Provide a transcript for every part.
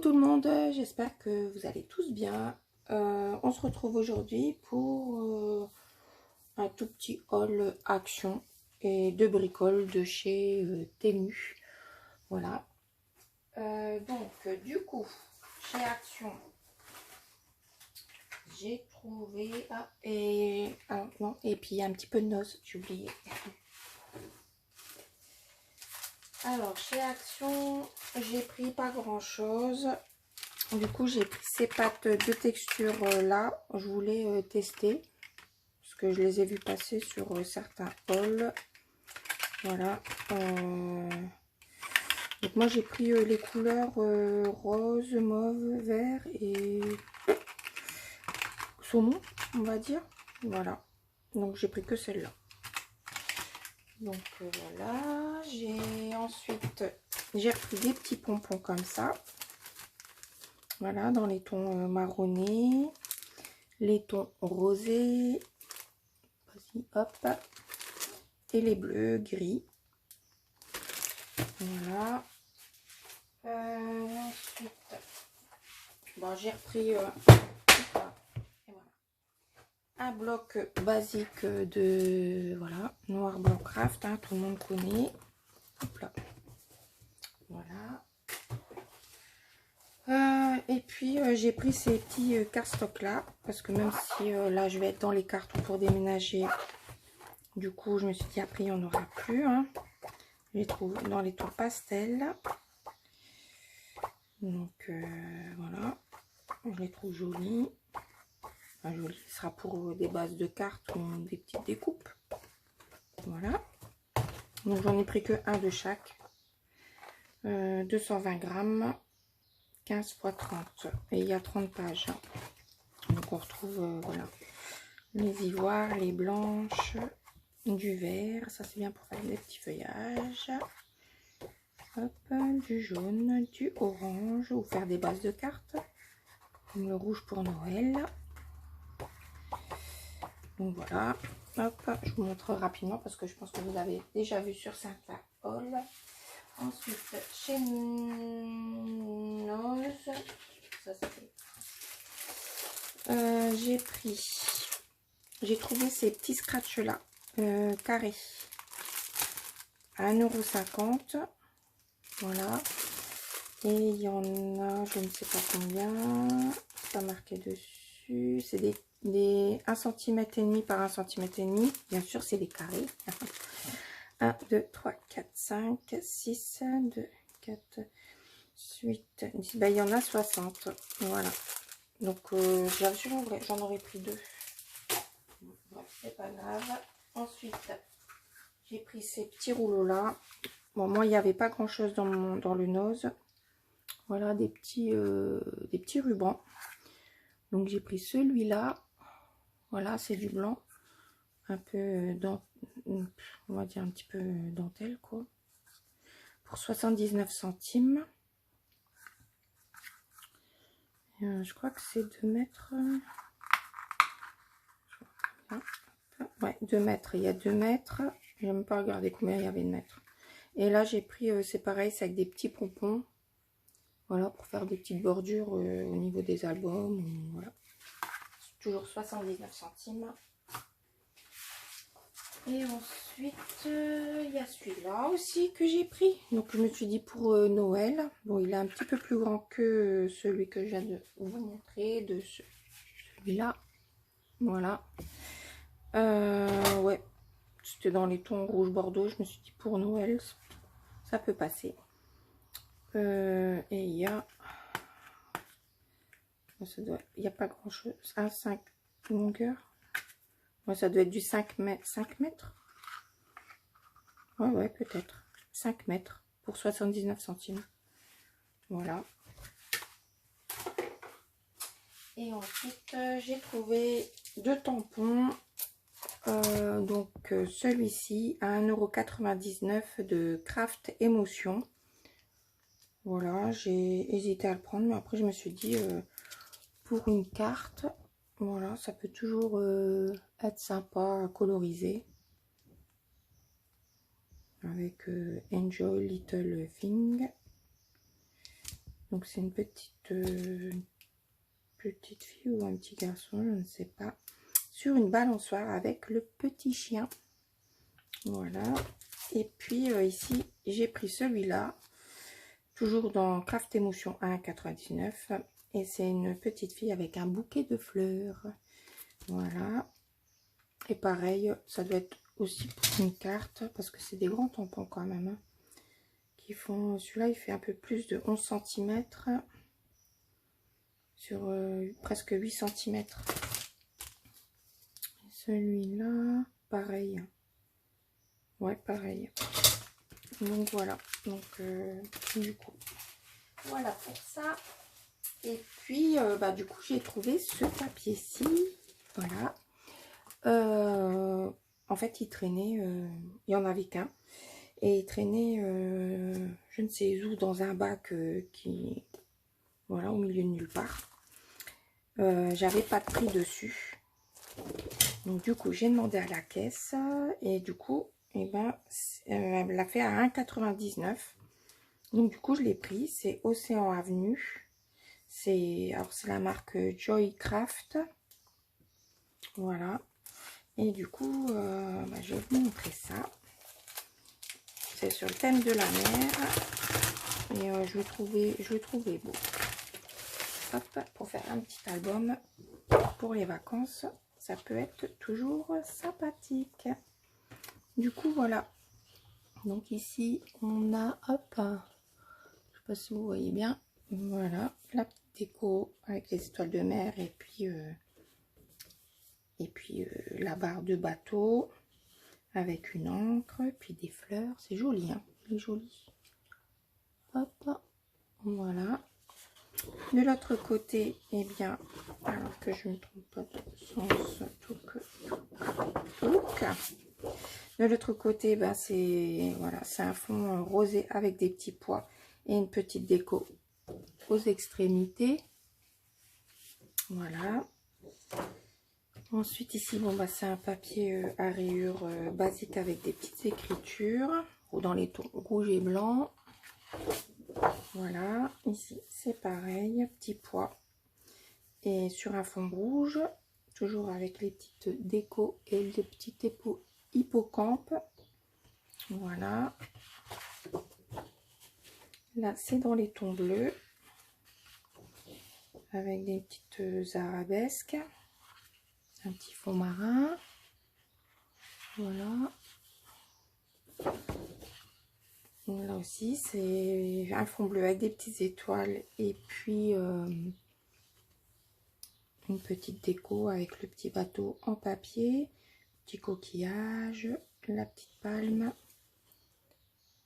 tout le monde, j'espère que vous allez tous bien. On se retrouve aujourd'hui pour un tout petit haul action et de bricoles de chez Temu. Voilà. Du coup, chez Action, j'ai trouvé... et puis un petit peu de noz, j'ai oublié. Alors, chez Action, j'ai pris pas grand chose. Du coup, j'ai pris ces pâtes de texture là. Je voulais tester parce que je les ai vues passer sur certains hauls. Voilà. Donc, moi, j'ai pris les couleurs rose, mauve, vert et saumon, on va dire. Voilà. Donc, j'ai pris que celle-là. Donc, voilà. Ensuite, j'ai repris des petits pompons comme ça. Voilà, dans les tons marronnés, les tons rosés, hop, et les bleus, gris. Voilà. Ensuite, bon, j'ai repris un bloc basique de noir blanc craft, hein, tout le monde connaît. Hop là. Voilà. Et puis j'ai pris ces petits cardstocks là parce que même si là je vais être dans les cartons pour déménager, du coup je me suis dit après il n'y en aura plus, hein. Je les trouve dans les tons pastels, donc voilà, je les trouve jolis. Enfin, jolis, ce sera pour des bases de cartes ou des petites découpes. Voilà, donc j'en ai pris que un de chaque, 220 grammes, 15 x 30 et il y a 30 pages. Donc on retrouve voilà, les ivoires, les blanches, du vert, ça c'est bien pour faire des petits feuillages. Hop, du jaune, du orange ou faire des bases de cartes, comme le rouge pour Noël. Donc voilà, hop, je vous montre rapidement parce que je pense que vous avez déjà vu sur certains hauls. Ensuite, chez Noz, ça c'est j'ai trouvé ces petits scratchs là, carrés, à 1,50 €. Voilà. Et il y en a, je ne sais pas combien, c'est pas marqué dessus. C'est des 1,5 cm par 1,5 cm. Bien sûr, c'est des carrés. 1, 2, 3, 4, 5, 6, 2, 4, 8, 10. Ben, il y en a 60. Voilà. Donc, j'en aurais pris 2. Bref, c'est pas grave. Ensuite, j'ai pris ces petits rouleaux là. Bon, moi, il n'y avait pas grand chose dans le nose. Voilà, des petits rubans. Donc, j'ai pris celui-là. Voilà, c'est du blanc. Un peu, on va dire un petit peu dentelle, quoi. Pour 79 centimes. Je crois que c'est 2 mètres. Ouais, 2 mètres. Il y a 2 mètres. Je n'ai même pas regardé combien il y avait de mètres. Et là, j'ai pris, c'est pareil, c'est avec des petits pompons. Voilà, pour faire des petites bordures au niveau des albums. Voilà. Toujours 79 centimes. Et ensuite, il y a celui-là aussi que j'ai pris. Donc, je me suis dit pour Noël. Bon, il est un petit peu plus grand que celui que je viens de vous montrer. De celui-là. Voilà. Ouais. C'était dans les tons rouge bordeaux. Je me suis dit pour Noël, ça peut passer. Et il y a... il n'y a pas grand chose. 1,5 longueur. Ouais, ça doit être du 5 mètres. 5 mètres. Ouais, peut-être. 5 mètres pour 79 centimes. Voilà. Et ensuite, j'ai trouvé 2 tampons. Donc, celui-ci à 1,99 € de Craft Émotion. Voilà, j'ai hésité à le prendre, mais après, je me suis dit, pour une carte, voilà, ça peut toujours être sympa à coloriser. Avec Enjoy Little Thing. Donc c'est une petite fille ou un petit garçon, je ne sais pas. Sur une balançoire avec le petit chien. Voilà. Et puis ici, j'ai pris celui-là. Toujours dans Craft Émotion 1,99. Et c'est une petite fille avec un bouquet de fleurs. Voilà. Et pareil, ça doit être aussi pour une carte. Parce que c'est des grands tampons quand même. Hein, qui font... Celui-là, il fait un peu plus de 11 cm. Sur presque 8 cm. Celui-là, pareil. Ouais, pareil. Donc voilà. Donc du coup, voilà pour ça. Et puis, du coup, j'ai trouvé ce papier-ci. Voilà. En fait, il traînait, il y en avait qu'un. Et il traînait, je ne sais où, dans un bac qui, voilà, au milieu de nulle part. J'avais pas de prix dessus. Donc, du coup, j'ai demandé à la caisse. Et du coup, elle l'a fait à 1,99 €. Donc, du coup, je l'ai pris. C'est Océan Avenue. Alors c'est la marque Joycraft. Voilà. Et du coup, je vais vous montrer ça. C'est sur le thème de la mer. Et je le trouvais beau. Hop, pour faire un petit album pour les vacances, ça peut être toujours sympathique. Du coup, voilà. Donc ici, on a, hop, je sais pas si vous voyez bien, voilà, la petite déco avec les étoiles de mer et puis la barre de bateau avec une encre, puis des fleurs. C'est joli, hein, c'est joli. Hop, voilà. De l'autre côté, eh bien, alors que je ne me trompe pas de sens, de l'autre côté, c'est voilà, c'est un fond rosé avec des petits pois et une petite déco aux extrémités. Voilà. Ensuite ici, c'est un papier à rayures basique avec des petites écritures ou dans les tons rouge et blanc. Voilà, ici c'est pareil, petit pois et sur un fond rouge, toujours avec les petites décos et les petits hippocampes. Voilà. Là c'est dans les tons bleus avec des petites arabesques, un petit fond marin. Voilà. Là aussi c'est un fond bleu avec des petites étoiles et puis une petite déco avec le petit bateau en papier, petit coquillage, la petite palme.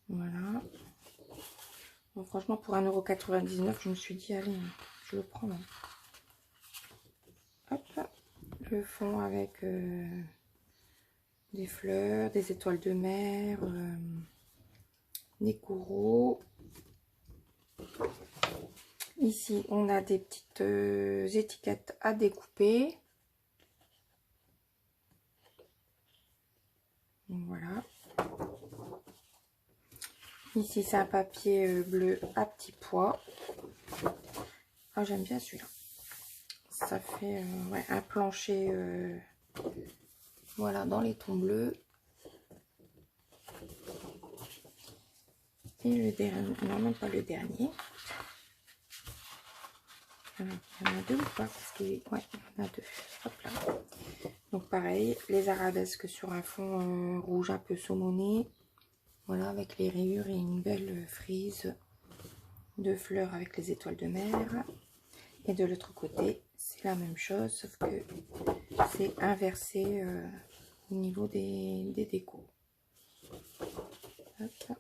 Voilà. Bon, franchement, pour 1,99 €, je me suis dit, allez, je le prends. Hein. Hop, le fond avec des fleurs, des étoiles de mer, des coraux. Ici, on a des petites étiquettes à découper. Voilà. Ici, c'est un papier bleu à petits pois. Ah, j'aime bien celui-là. Ça fait un plancher, voilà, dans les tons bleus. Et le dernier, non, même pas le dernier. Alors, il y en a deux ou pas? Parce que, ouais, il y en a deux. Hop là. Donc pareil, les arabesques sur un fond rouge un peu saumoné. Voilà, avec les rayures et une belle frise de fleurs avec les étoiles de mer. Et de l'autre côté, c'est la même chose, sauf que c'est inversé au niveau des décos. Hop.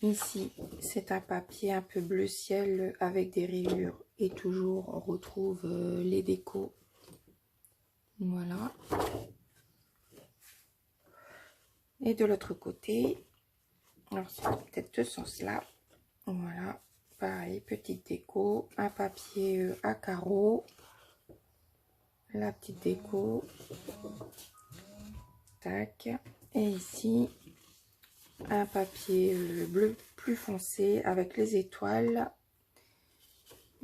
Ici, c'est un papier un peu bleu ciel avec des rayures. Et toujours, on retrouve les décos. Voilà. Et de l'autre côté, alors c'est peut-être ce sens-là. Voilà. Pareil, petite déco. Un papier à carreaux. La petite déco. Tac. Et ici, un papier bleu plus foncé avec les étoiles.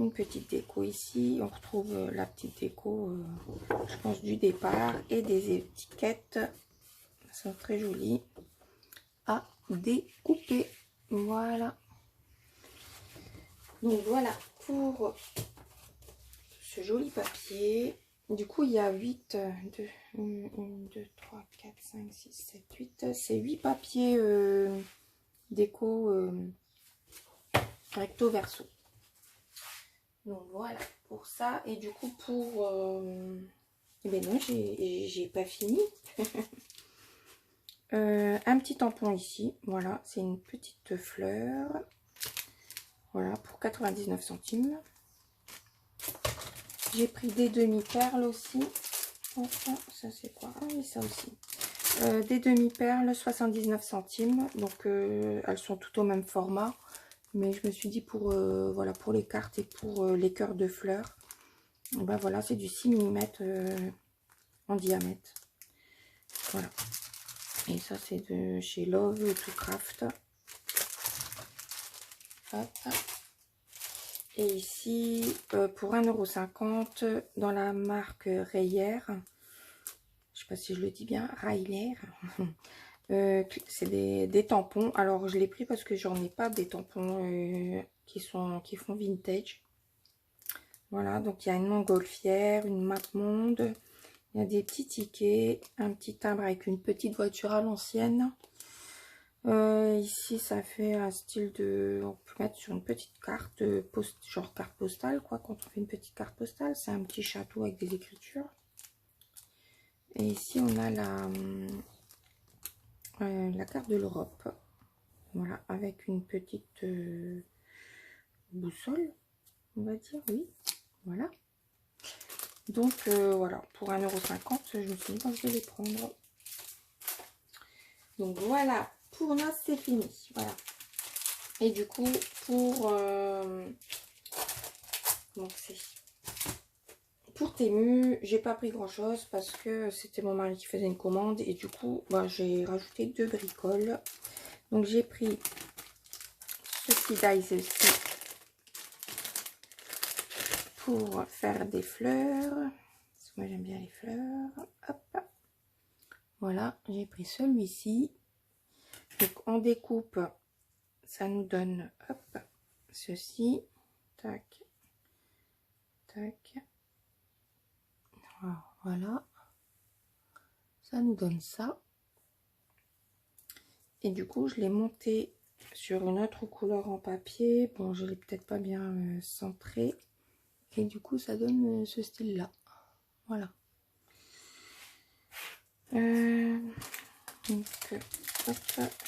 une petite déco ici. On retrouve la petite déco, je pense, du départ. Et des étiquettes. Elles sont très jolies à découper. Voilà. Donc voilà pour ce joli papier. Du coup, il y a 8, 2, 1, 2, 3, 4, 5, 6, 7, 8. C'est 8 papiers déco recto verso. Donc voilà pour ça. Et du coup, pour... eh ben non, j'ai pas fini. Un petit tampon ici. Voilà, c'est une petite fleur. Voilà, pour 99 centimes. J'ai pris des demi-perles aussi. Enfin, ça c'est quoi? Ah oui, ça aussi. Des demi-perles, 79 centimes. Donc, elles sont toutes au même format. Mais je me suis dit pour, voilà, pour les cartes et pour les cœurs de fleurs. Ben voilà, c'est du 6 mm en diamètre. Voilà. Et ça, c'est de chez Love to Craft. Hop. Et ici, pour 1,50 € dans la marque Rayer. Je sais pas si je le dis bien, Rayer. C'est des tampons. Alors, je l'ai pris parce que j'en ai pas des tampons qui font vintage. Voilà, donc il y a une montgolfière, une map monde. Il y a des petits tickets, un petit timbre avec une petite voiture à l'ancienne. Ici, ça fait un style de... On peut mettre sur une petite carte, genre carte postale, quoi, quand on fait une petite carte postale. C'est un petit château avec des écritures. Et ici, on a la carte de l'Europe. Voilà, avec une petite boussole, on va dire, oui. Voilà. Donc, voilà, pour 1,50 €, je me suis dit, bon, je vais les prendre. Donc, voilà, pour nous, c'est fini. Voilà. Et du coup, pour... donc, c'est... Pour Temu, j'ai pas pris grand chose parce que c'était mon mari qui faisait une commande. Et du coup, bah, j'ai rajouté 2 bricoles. Donc, j'ai pris ceci Dice aussi pour faire des fleurs. Parce que moi, j'aime bien les fleurs. Hop. Voilà, j'ai pris celui-ci. Donc, en découpe, ça nous donne, hop, ceci. Tac. Tac. Voilà. Ça nous donne ça. Et du coup, je l'ai monté sur une autre couleur en papier. Bon, je l'ai peut-être pas bien centré. Et du coup, ça donne ce style-là. Voilà. Donc, hop,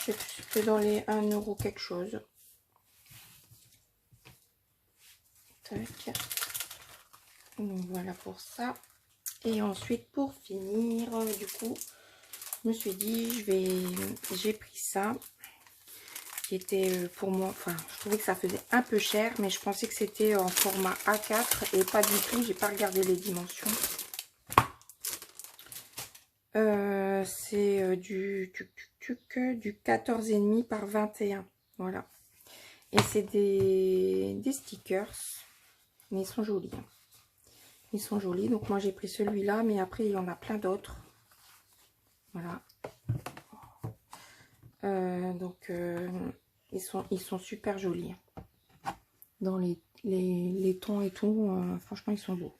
je sais que dans les 1 € quelque chose. Tac. Donc, voilà pour ça. Et ensuite, pour finir, du coup, je me suis dit, j'ai pris ça. Qui était pour moi, enfin, je trouvais que ça faisait un peu cher, mais je pensais que c'était en format A4 et pas du tout, j'ai pas regardé les dimensions. C'est du 14,5 par 21, voilà. Et c'est des stickers, mais ils sont jolis. Hein. Ils sont jolis, donc moi j'ai pris celui-là, mais après il y en a plein d'autres. Voilà. Donc ils sont super jolis. Dans les tons et tout, franchement ils sont beaux.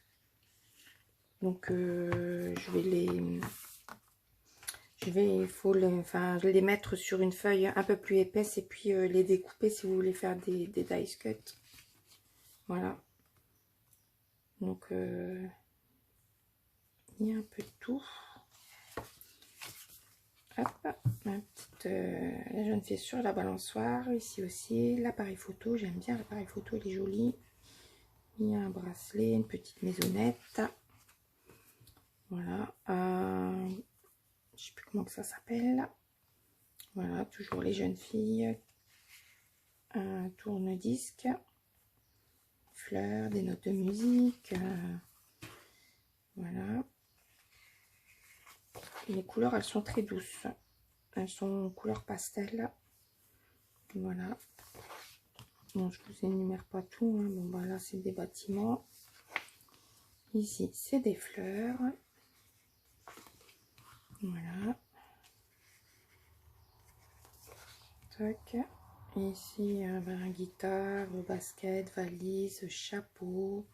Donc je vais les mettre sur une feuille un peu plus épaisse et puis les découper si vous voulez faire des dice cut. Voilà. Donc il y a un peu de tout. Hop, ma petite la jeune fille sur la balançoire. Ici aussi l'appareil photo. J'aime bien l'appareil photo, il est joli. Il y a un bracelet, une petite maisonnette. Voilà. Je sais plus comment que ça s'appelle. Voilà, toujours les jeunes filles. Un tourne-disque. Fleurs, des notes de musique. Voilà. Et les couleurs, elles sont très douces. Elles sont couleur pastel. Voilà. Bon, je vous énumère pas tout, hein. Bon, bah là, c'est des bâtiments. Ici, c'est des fleurs. Voilà. Toc. Ici, ben, guitare, basket, valise, chapeau,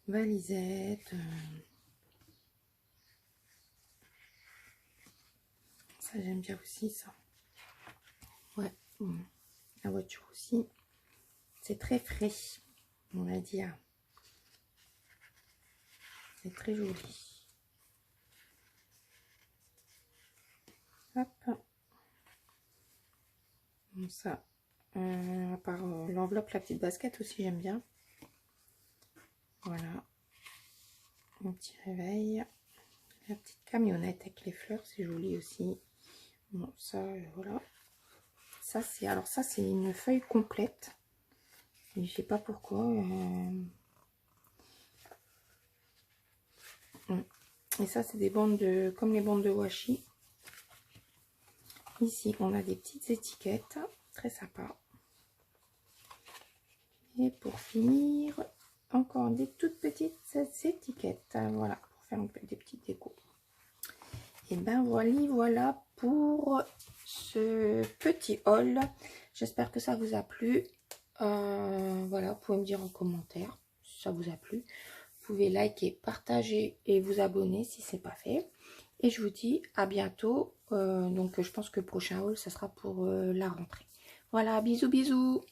valisette. Ça, j'aime bien aussi, ça. Ouais. La voiture aussi. C'est très frais, on va dire. C'est très joli. Hop. Bon, ça. À part l'enveloppe, la petite basket aussi, j'aime bien. Voilà. Un petit réveil. La petite camionnette avec les fleurs, c'est joli aussi. Bon, ça, voilà. Ça, c'est... Alors, ça, c'est une feuille complète. Et je sais pas pourquoi. Et ça, c'est des bandes de... comme les bandes de washi. Ici, on a des petites étiquettes. Très sympa. Et pour finir, encore des toutes petites étiquettes. Voilà, pour faire des petites décos. Et ben voilà pour ce petit haul. J'espère que ça vous a plu. Voilà, vous pouvez me dire en commentaire si ça vous a plu. Vous pouvez liker, partager et vous abonner si ce n'est pas fait. Et je vous dis à bientôt. Donc je pense que le prochain haul, ça sera pour la rentrée. Voilà, bisous bisous.